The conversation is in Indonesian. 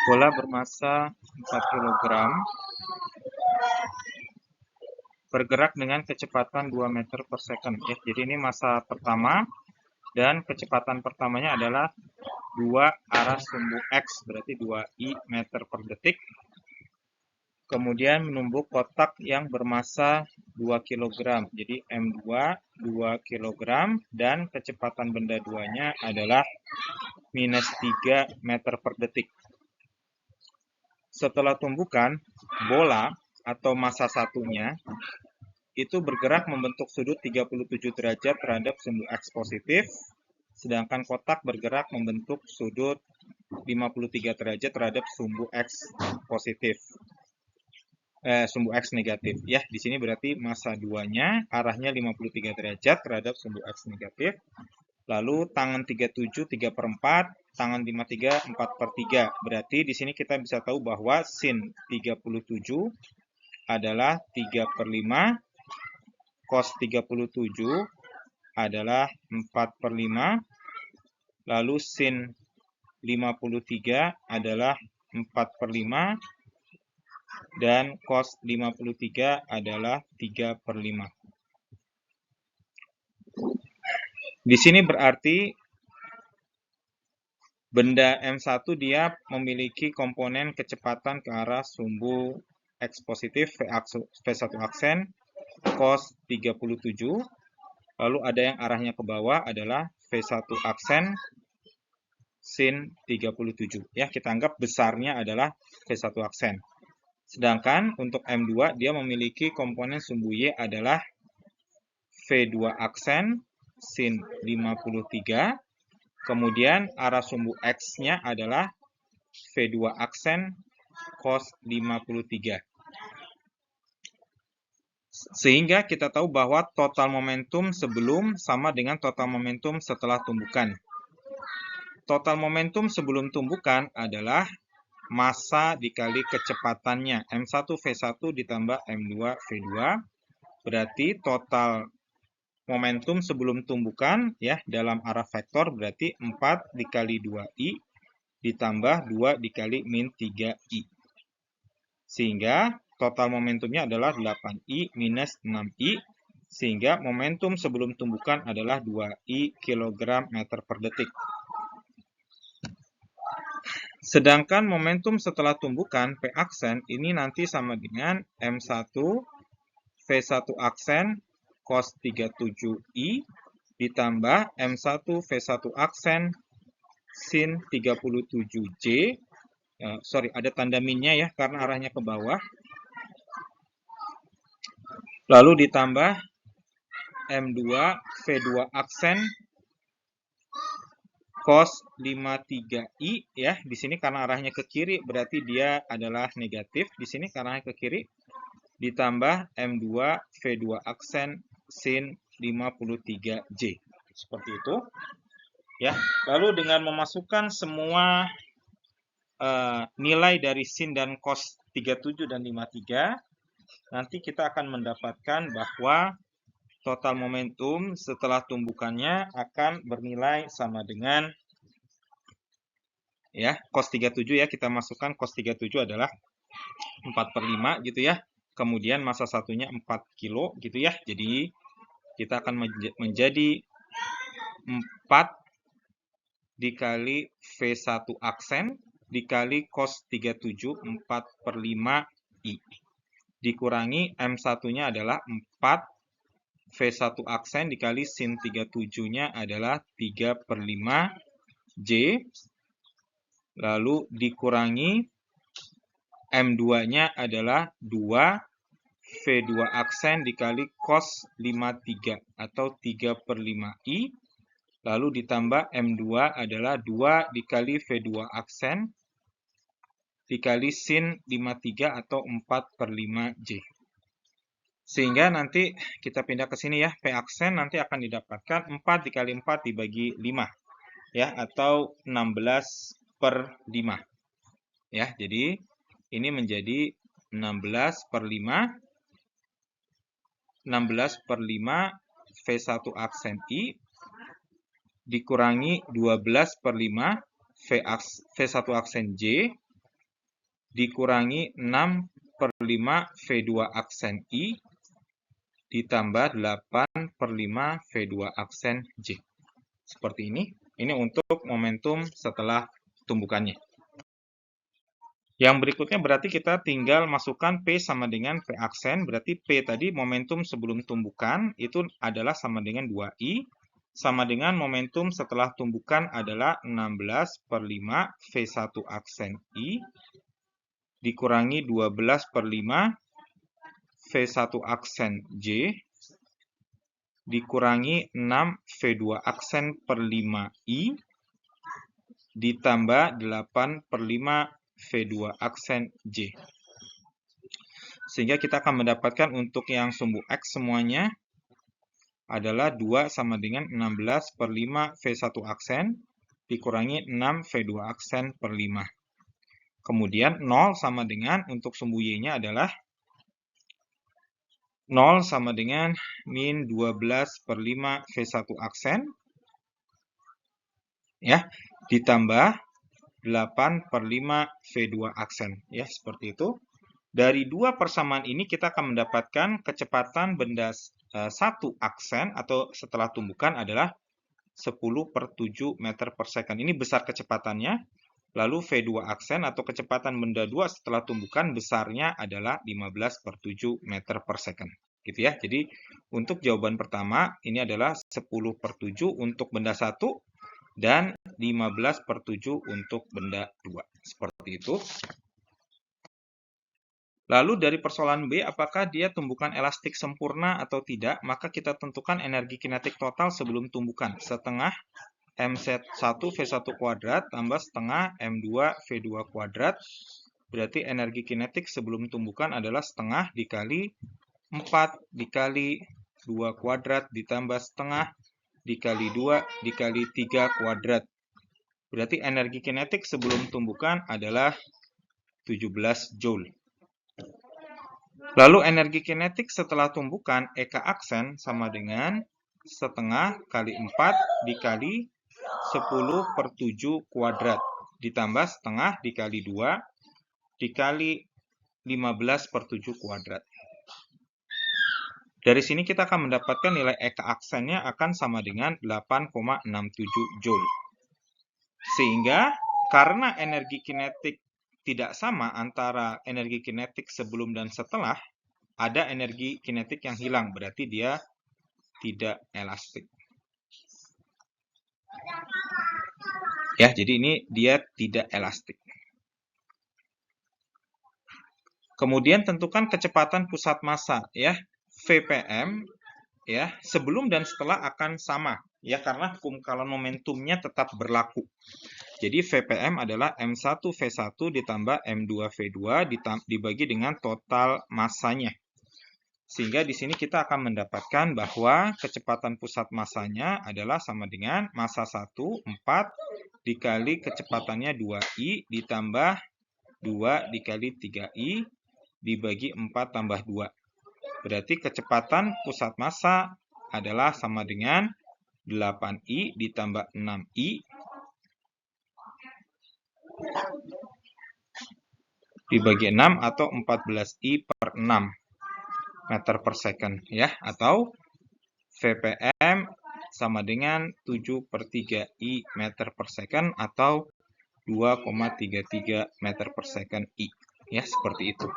Bola bermasa 4 kg bergerak dengan kecepatan 2 meter per second. Ya, jadi ini masa pertama dan kecepatan pertamanya adalah 2 arah sumbu X, berarti 2I meter per detik. Kemudian menumbuk kotak yang bermasa 2 kg. Jadi M2 2 kg dan kecepatan benda duanya adalah minus 3 meter per detik. Setelah tumbukan, bola atau massa satunya itu bergerak membentuk sudut 37 derajat terhadap sumbu X positif, sedangkan kotak bergerak membentuk sudut 53 derajat terhadap sumbu X positif. Sumbu X negatif. Ya, di sini berarti massa 2-nya arahnya 53 derajat terhadap sumbu X negatif. Lalu tangan 37 3/4, tangan 53 4/3. Berarti di sini kita bisa tahu bahwa sin 37 adalah 3/5, cos 37 adalah 4/5, lalu sin 53 adalah 4/5, dan cos 53 adalah 3/5. Di sini berarti benda M1 dia memiliki komponen kecepatan ke arah sumbu X positif V1 aksen cos 37. Lalu ada yang arahnya ke bawah adalah V1 aksen sin 37. Ya, kita anggap besarnya adalah V1 aksen. Sedangkan untuk M2 dia memiliki komponen sumbu Y adalah V2 aksen sin 53. Kemudian arah sumbu X-nya adalah V2 aksen cos 53. Sehingga kita tahu bahwa total momentum sebelum sama dengan total momentum setelah tumbukan. Total momentum sebelum tumbukan adalah massa dikali kecepatannya. M1 V1 ditambah M2 V2. Berarti total momentum sebelum tumbukan ya dalam arah vektor berarti 4 dikali 2I ditambah 2 dikali min 3I. Sehingga total momentumnya adalah 8I minus 6I. Sehingga momentum sebelum tumbukan adalah 2I kg meter per detik. Sedangkan momentum setelah tumbukan P aksen ini nanti sama dengan M1 V1 aksen cos 37I ditambah M1 V1 aksen sin 37J. Ada tanda minnya ya karena arahnya ke bawah. Lalu ditambah M2 V2 aksen cos 53I ya. Di sini karena arahnya ke kiri berarti dia adalah negatif. Di sini karena arahnya ke kiri ditambah M2 V2 aksen sin 53J. Seperti itu. Ya. Lalu dengan memasukkan semua nilai dari sin dan cos 37 dan 53, nanti kita akan mendapatkan bahwa total momentum setelah tumbukannya akan bernilai sama dengan ya cos 37 ya, kita masukkan cos 37 adalah 4/5 gitu ya. Kemudian massa satunya 4 kilo gitu ya. Jadi kita akan menjadi 4 dikali V1 aksen dikali cos 37 4/5I. Dikurangi M1-nya adalah 4, V1 aksen dikali sin 37-nya adalah 3/5J. Lalu dikurangi M2-nya adalah 2, V2 aksen dikali cos 53 atau 3/5I. Lalu ditambah M2 adalah 2 dikali V2 aksen dikali sin 53 atau 4/5J. Sehingga nanti kita pindah ke sini ya, P aksen nanti akan didapatkan 4 dikali 4 dibagi 5 ya, atau 16/5. Ya, jadi ini menjadi 16/5 V1 aksen I dikurangi 12/5 V1 aksen J dikurangi 6/5 V2 aksen I ditambah 8/5 V2 aksen J. Seperti ini. Ini untuk momentum setelah tumbukannya. Yang berikutnya berarti kita tinggal masukkan P sama dengan V aksen. Berarti P tadi momentum sebelum tumbukan itu adalah sama dengan 2I. Sama dengan momentum setelah tumbukan adalah 16/5 V1 aksen I. Dikurangi 12/5 V1 aksen J. Dikurangi 6 V2 aksen per 5I. Ditambah 8/5 V2 aksen J. Sehingga kita akan mendapatkan untuk yang sumbu X semuanya adalah 2 sama dengan 16/5 V1 aksen dikurangi 6 V2 aksen per 5. Kemudian 0 sama dengan untuk sumbu Y-nya adalah 0 sama dengan min 12/5 V1 aksen ya, ditambah 8/5 V2 aksen ya, seperti itu. Dari dua persamaan ini kita akan mendapatkan kecepatan benda satu aksen atau setelah tumbukan adalah 10/7 meter per second. Ini besar kecepatannya. Lalu V2 aksen atau kecepatan benda 2 setelah tumbukan besarnya adalah 15/7 meter per second. Gitu ya. Jadi untuk jawaban pertama ini adalah 10/7 untuk benda 1 dan 15/7 untuk benda 2. Seperti itu. Lalu dari persoalan B, apakah dia tumbukan elastik sempurna atau tidak? Maka kita tentukan energi kinetik total sebelum tumbukan. Setengah M1 V1 kuadrat tambah setengah M2 V2 kuadrat. Berarti energi kinetik sebelum tumbukan adalah setengah dikali 4 dikali 2 kuadrat ditambah setengah dikali 2 dikali 3 kuadrat. Berarti energi kinetik sebelum tumbukan adalah 17 Joule. Lalu energi kinetik setelah tumbukan EK aksen sama dengan setengah kali 4 dikali 10/7 kuadrat ditambah setengah dikali 2 dikali 15/7 kuadrat. Dari sini kita akan mendapatkan nilai EK aksennya akan sama dengan 8,67 Joule. Sehingga karena energi kinetik tidak sama antara energi kinetik sebelum dan setelah, ada energi kinetik yang hilang, berarti dia tidak elastik. Ya, jadi ini dia tidak elastik. Kemudian tentukan kecepatan pusat massa ya, VPM ya, sebelum dan setelah akan sama ya karena kumkalan momentumnya tetap berlaku. Jadi VPM adalah M1 V1 ditambah M2 V2 dibagi dengan total massanya. Sehingga di sini kita akan mendapatkan bahwa kecepatan pusat massanya adalah sama dengan massa 1, 4, dikali kecepatannya 2I, ditambah 2 dikali 3I, dibagi 4 tambah 2. Berarti kecepatan pusat massa adalah sama dengan 8I ditambah 6I, dibagi 6 atau 14I per 6 meter per second ya, atau VPM sama dengan 7/3I meter per second atau 2,33 meter per second I ya, seperti itu.